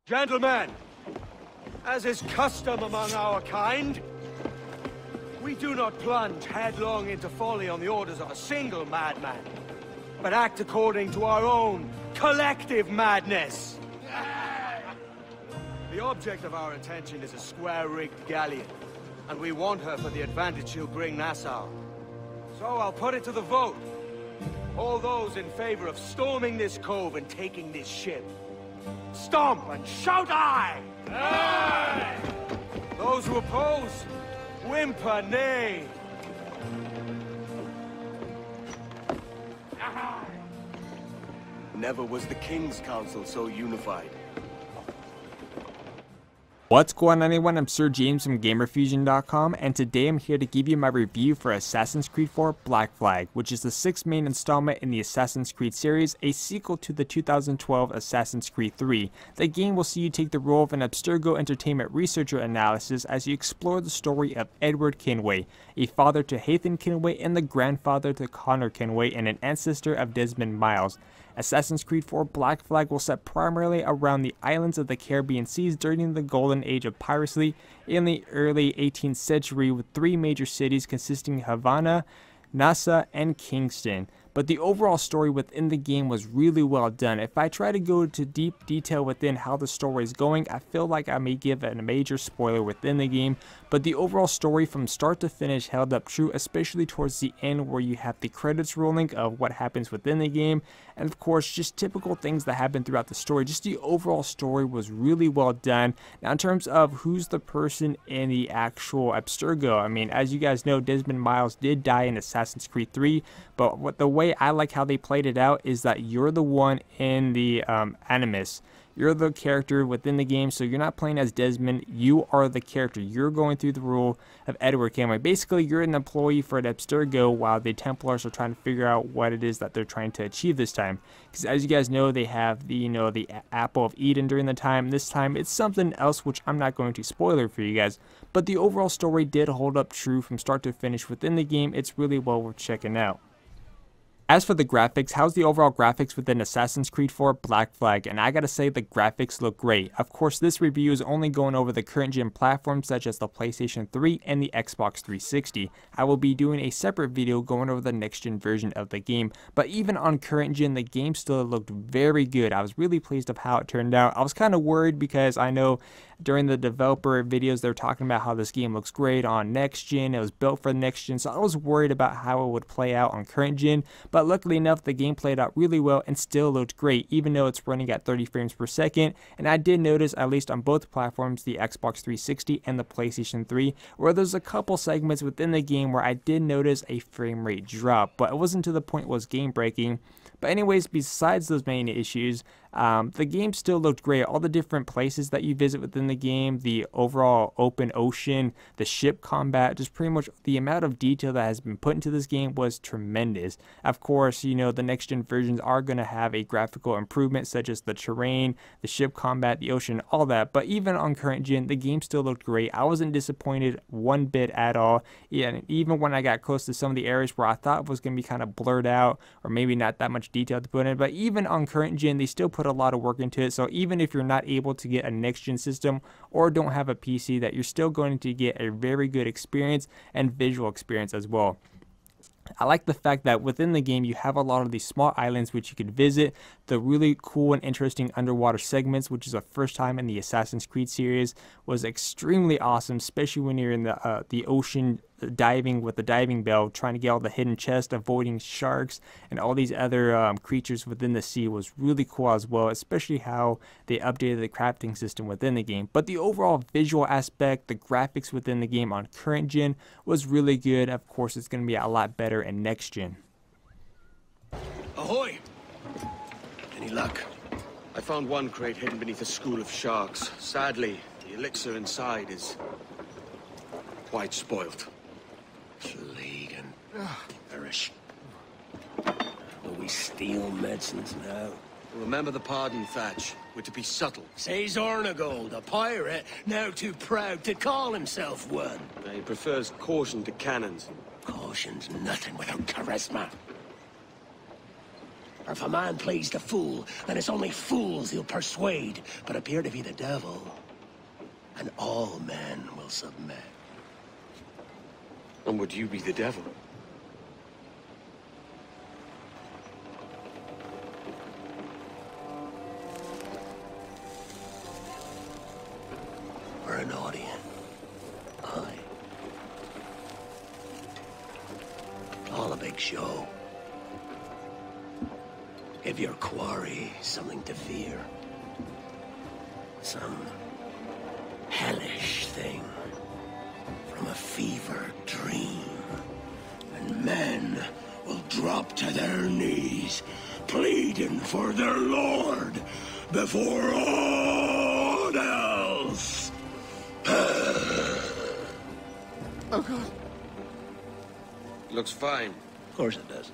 Gentlemen, as is custom among our kind, we do not plunge headlong into folly on the orders of a single madman, but act according to our own collective madness. The object of our intention is a square-rigged galleon, and we want her for the advantage she'll bring Nassau. So I'll put it to the vote. All those in favor of storming this cove and taking this ship, stomp and shout aye! Aye! Those who oppose, whimper nay! Never was the King's Council so unified. What's going on, everyone? I'm Sir James from Gamerfuzion.com, and today I'm here to give you my review for Assassin's Creed 4 Black Flag, which is the 6th main installment in the Assassin's Creed series, a sequel to the 2012 Assassin's Creed 3. The game will see you take the role of an Abstergo Entertainment researcher analysis as you explore the story of Edward Kenway, a father to Hathan Kenway and the grandfather to Connor Kenway and an ancestor of Desmond Miles. Assassin's Creed 4 Black Flag will set primarily around the islands of the Caribbean seas during the golden age of piracy in the early 18th century, with 3 major cities consisting of Havana, Nassau, and Kingston. But the overall story within the game was really well done. If I try to go into deep detail within how the story is going, I feel like I may give a major spoiler within the game, but the overall story from start to finish held up true, especially towards the end where you have the credits rolling of what happens within the game, and of course just typical things that happen throughout the story. Just the overall story was really well done. Now in terms of who's the person in the actual Abstergo, I mean, as you guys know, Desmond Miles did die in Assassin's Creed 3, but the way I like how they played it out is that you're the one in the Animus. You're the character within the game, so you're not playing as Desmond. You are the character. You're going through the role of Edward Kenway. Basically, you're an employee for the Abstergo while the Templars are trying to figure out what it is that they're trying to achieve this time. Because as you guys know, they have the the Apple of Eden during the time. This time, it's something else which I'm not going to spoiler for you guys. But the overall story did hold up true from start to finish within the game. It's really well worth checking out. As for the graphics, how's the overall graphics within Assassin's Creed 4 Black Flag? And I gotta say, the graphics look great. Of course, this review is only going over the current gen platforms such as the PlayStation 3 and the Xbox 360. I will be doing a separate video going over the next gen version of the game, but even on current gen, the game still looked very good. I was really pleased of how it turned out. I was kind of worried because I know during the developer videos they're talking about how this game looks great on next gen, it was built for next gen, so I was worried about how it would play out on current gen. But luckily enough, the game played out really well and still looked great, even though it's running at 30 frames per second. And I did notice, at least on both platforms, the Xbox 360 and the PlayStation 3, where there's a couple segments within the game where I did notice a frame rate drop, but it wasn't to the point it was game breaking. But anyways, besides those main issues, the game still looked great. All the different places that you visit within the game, the overall open ocean, the ship combat, just pretty much the amount of detail that has been put into this game was tremendous. Of course, the next gen versions are going to have a graphical improvement such as the terrain, the ship combat, the ocean, all that. But even on current gen, the game still looked great. I wasn't disappointed one bit at all. Yeah, even when I got close to some of the areas where I thought it was going to be kind of blurred out or maybe not that much detail to put in, but even on current gen, they still put a lot of work into it. So even if you're not able to get a next gen system or don't have a PC, that you're still going to get a very good experience and visual experience as well. I like the fact that within the game you have a lot of these small islands which you could visit, the really cool and interesting underwater segments, which is the first time in the Assassin's Creed series, was extremely awesome, especially when you're in the ocean diving with the diving bell, trying to get all the hidden chests, avoiding sharks and all these other creatures within the sea was really cool as well, especially how they updated the crafting system within the game. But the overall visual aspect, the graphics within the game on current gen was really good. Of course, it's going to be a lot better in next gen. Ahoy! Any luck? I found one crate hidden beneath a school of sharks. Sadly, the elixir inside is quite spoilt. Plague and perish. Will we steal medicines now? Remember the pardon, Thatch. We're to be subtle. Says Ornagold, a pirate, now too proud to call himself one. He prefers caution to cannons. Caution's nothing without charisma. Or if a man plays the fool, then it's only fools he'll persuade, but appear to be the devil. And all men will submit. And would you be the devil? Or an audience. Aye. All a big show. Give your quarry something to fear. Some hellish thing from a fevered dream. And men will drop to their knees, pleading for their lord before all else. Oh, God. Looks fine. Of course it does.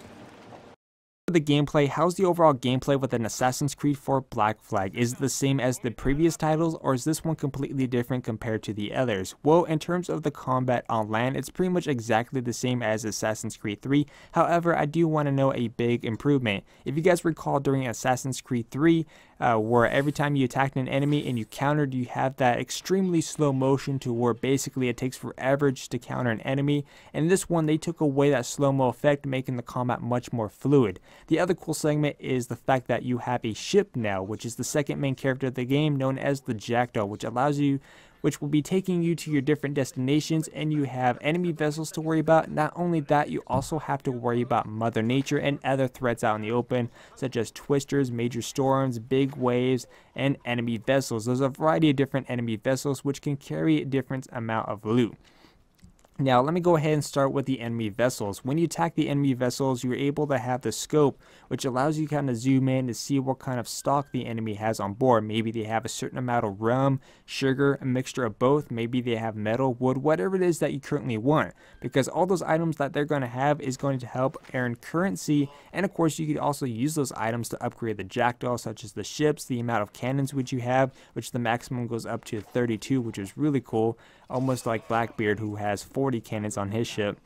The gameplay, how's the overall gameplay with an Assassin's Creed 4 Black Flag? Is it the same as the previous titles, or is this one completely different compared to the others? Well, in terms of the combat on land, it's pretty much exactly the same as Assassin's Creed 3. However, I do want to know a big improvement. If you guys recall during Assassin's Creed 3, where every time you attacked an enemy and you countered, you have that extremely slow motion to where basically it takes forever just to counter an enemy. And this one, they took away that slow-mo effect, making the combat much more fluid. The other cool segment is the fact that you have a ship now, which is the second main character of the game, known as the Jackdaw, which will be taking you to your different destinations, and you have enemy vessels to worry about. Not only that, you also have to worry about Mother Nature and other threats out in the open, such as twisters, major storms, big waves, and enemy vessels. There's a variety of different enemy vessels which can carry a different amount of loot. Now, let me go ahead and start with the enemy vessels. When you attack the enemy vessels, you're able to have the scope, which allows you to kind of zoom in to see what kind of stock the enemy has on board. Maybe they have a certain amount of rum, sugar, a mixture of both. Maybe they have metal, wood, whatever it is that you currently want. Because all those items that they're going to have is going to help earn currency. And of course, you could also use those items to upgrade the Jackdaw, such as the ships, the amount of cannons which you have, which the maximum goes up to 32, which is really cool. Almost like Blackbeard, who has 40 cannons on his ship.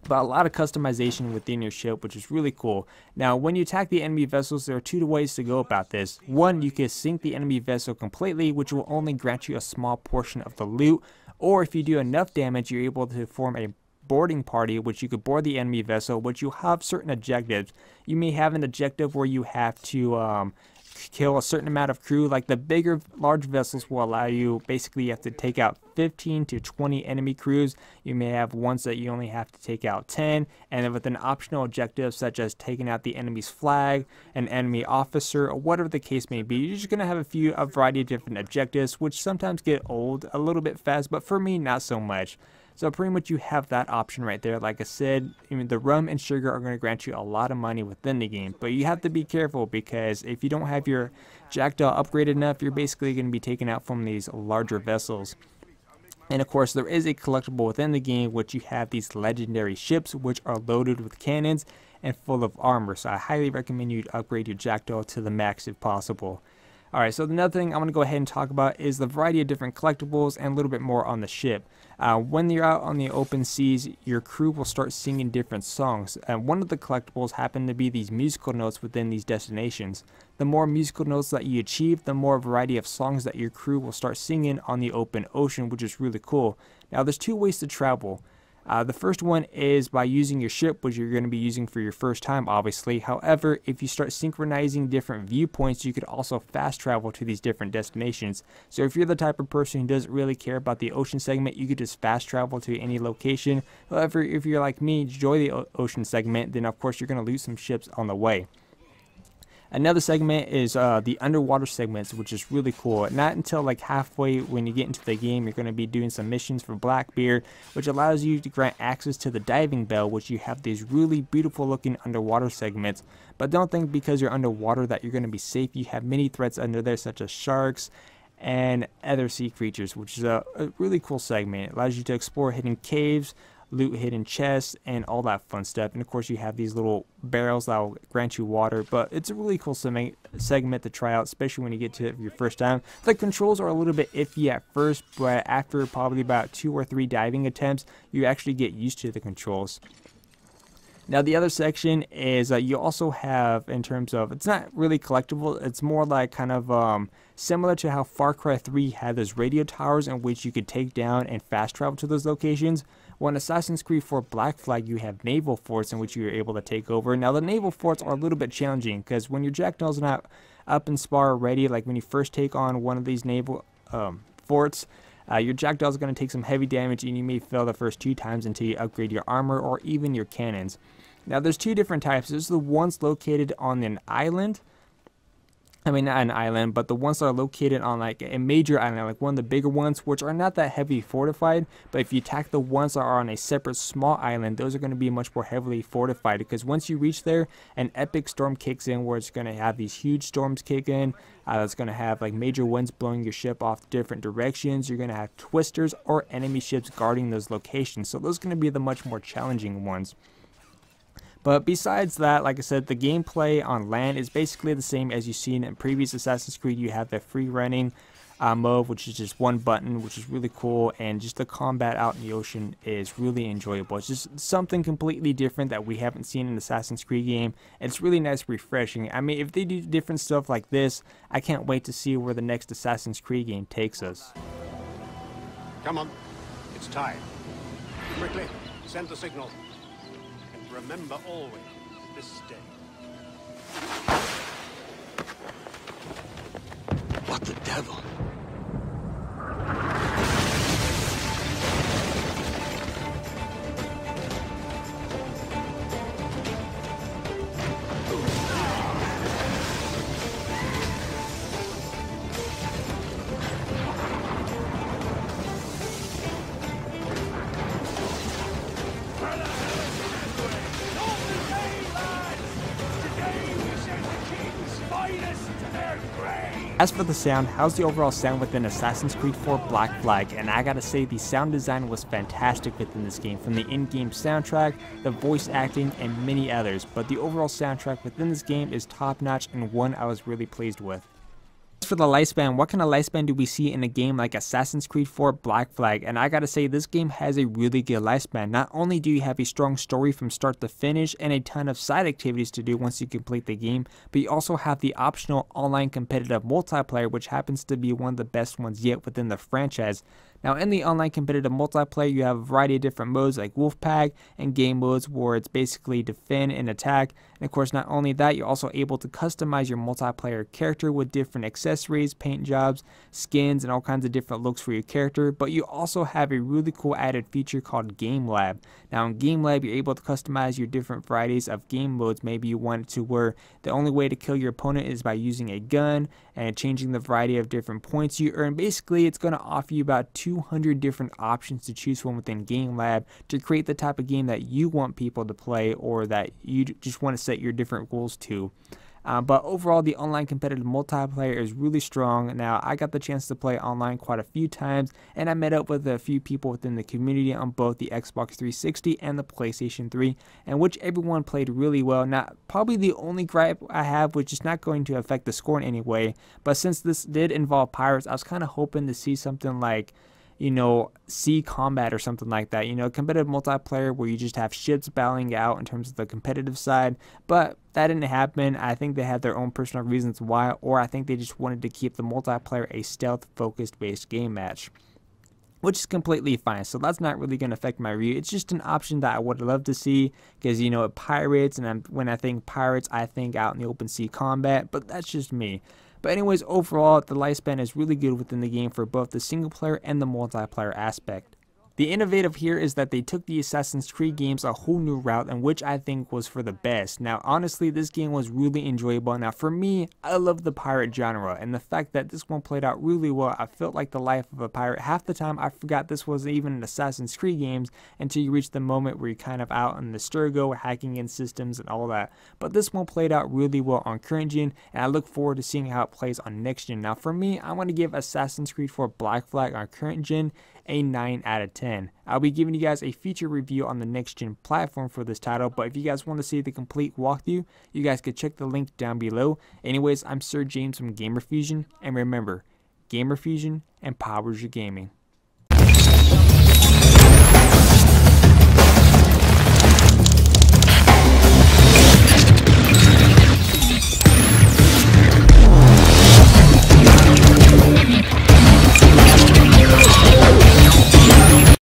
But a lot of customization within your ship, which is really cool. Now, when you attack the enemy vessels, there are two ways to go about this. One, you can sink the enemy vessel completely, which will only grant you a small portion of the loot. Or if you do enough damage, you're able to form a boarding party, which you could board the enemy vessel, which you have certain objectives. You may have an objective where you have to kill a certain amount of crew. Like the bigger large vessels will allow you, basically you have to take out 15 to 20 enemy crews. You may have ones that you only have to take out 10, and then with an optional objective such as taking out the enemy's flag, an enemy officer, or whatever the case may be. You're just going to have a variety of different objectives, which sometimes get old a little bit fast, but for me, not so much. So pretty much you have that option right there. Like I said, the rum and sugar are going to grant you a lot of money within the game. But you have to be careful, because if you don't have your Jackdaw upgraded enough, you're basically going to be taken out from these larger vessels. And of course, there is a collectible within the game, which you have these legendary ships, which are loaded with cannons and full of armor. So I highly recommend you upgrade your Jackdaw to the max if possible. Alright, so another thing I'm going to go ahead and talk about is the variety of different collectibles and a little bit more on the ship. When you're out on the open seas, your crew will start singing different songs. And one of the collectibles happen to be these musical notes within these destinations. The more musical notes that you achieve, the more variety of songs that your crew will start singing on the open ocean, which is really cool. Now, there's two ways to travel. The first one is by using your ship, which you're going to be using for your first time, obviously. However, if you start synchronizing different viewpoints, you could also fast travel to these different destinations. So if you're the type of person who doesn't really care about the ocean segment, you could just fast travel to any location. However, if you're like me, enjoy the ocean segment, then of course you're going to lose some ships on the way. Another segment is the underwater segments, which is really cool. Not until like halfway when you get into the game, you're going to be doing some missions for Blackbeard, which allows you to grant access to the diving bell, which you have these really beautiful looking underwater segments. But don't think because you're underwater that you're going to be safe. You have many threats under there, such as sharks and other sea creatures, which is a really cool segment. It allows you to explore hidden caves, loot hidden chests, and all that fun stuff. And of course you have these little barrels that will grant you water, but it's a really cool segment to try out, especially when you get to it for your first time. The controls are a little bit iffy at first, but after probably about 2 or 3 diving attempts, you actually get used to the controls. Now the other section is you also have, in terms of, it's not really collectible, it's more like kind of similar to how Far Cry 3 had those radio towers in which you could take down and fast travel to those locations. Well, in Assassin's Creed 4 Black Flag, you have naval forts in which you're able to take over. Now the naval forts are a little bit challenging because when your jackdaws are not up in spar ready, like when you first take on one of these naval forts, your jackdaw is going to take some heavy damage, and you may fail the first 2 times until you upgrade your armor or even your cannons. Now there's 2 different types. There's the ones located on an island. I mean, not an island, but the ones that are located on like a major island, like one of the bigger ones, which are not that heavily fortified. But if you attack the ones that are on a separate small island, those are going to be much more heavily fortified, because once you reach there, an epic storm kicks in where it's going to have these huge storms kick in. It's going to have like major winds blowing your ship off different directions. You're going to have twisters or enemy ships guarding those locations. So those are going to be the much more challenging ones. But besides that, like I said, the gameplay on land is basically the same as you've seen in previous Assassin's Creed. You have the free running mode, which is just one button, which is really cool, and just the combat out in the ocean is really enjoyable. It's just something completely different that we haven't seen in an Assassin's Creed game, and it's really nice, refreshing. I mean, if they do different stuff like this, I can't wait to see where the next Assassin's Creed game takes us. Come on, it's time. Quickly, send the signal. Remember always this day. What the devil? As for the sound, how's the overall sound within Assassin's Creed 4 Black Flag? And I gotta say, the sound design was fantastic within this game, from the in-game soundtrack, the voice acting, and many others. But the overall soundtrack within this game is top-notch, and one I was really pleased with. As for the lifespan, what kind of lifespan do we see in a game like Assassin's Creed 4 Black Flag? And I gotta say, this game has a really good lifespan. Not only do you have a strong story from start to finish and a ton of side activities to do once you complete the game, but you also have the optional online competitive multiplayer, which happens to be one of the best ones yet within the franchise. Now, in the online competitive multiplayer, you have a variety of different modes like Wolfpack and game modes where it's basically defend and attack. And of course, not only that, you're also able to customize your multiplayer character with different accessories, paint jobs, skins, and all kinds of different looks for your character. But you also have a really cool added feature called Game Lab. Now, in Game Lab, you're able to customize your different varieties of game modes. Maybe you want it to where the only way to kill your opponent is by using a gun and changing the variety of different points you earn. Basically, it's going to offer you about 200 different options to choose from within Game Lab to create the type of game that you want people to play, or that you just want to set your different goals to. But overall, the online competitive multiplayer is really strong. Now, I got the chance to play online quite a few times, and I met up with a few people within the community on both the Xbox 360 and the PlayStation 3, and which everyone played really well. Now, probably the only gripe I have, which is not going to affect the score in any way, but since this did involve pirates, I was kind of hoping to see something like, you know, sea combat or something like that. You know, competitive multiplayer where you just have ships battling out in terms of the competitive side. But that didn't happen. I think they had their own personal reasons why, or I think they just wanted to keep the multiplayer a stealth-focused based game match, which is completely fine. So that's not really going to affect my review. It's just an option that I would love to see, because, you know, pirates, and when I think pirates, I think out in the open sea combat, but that's just me. But anyways, overall, the lifespan is really good within the game for both the single player and the multiplayer aspect. The innovative here is that they took the Assassin's Creed games a whole new route, and which I think was for the best. Now, honestly, this game was really enjoyable. Now, for me, I love the pirate genre, and the fact that this one played out really well, I felt like the life of a pirate. Half the time, I forgot this wasn't even an Assassin's Creed games until you reach the moment where you're kind of out in the Sturgo, hacking in systems and all that. But this one played out really well on current gen, and I look forward to seeing how it plays on next gen. Now, for me, I want to give Assassin's Creed 4 Black Flag on current gen a 9 out of 10. I'll be giving you guys a feature review on the next gen platform for this title, but if you guys want to see the complete walkthrough, you guys can check the link down below. Anyways, I'm Sir James from Gamerfuzion, and remember, Gamerfuzion empowers your gaming.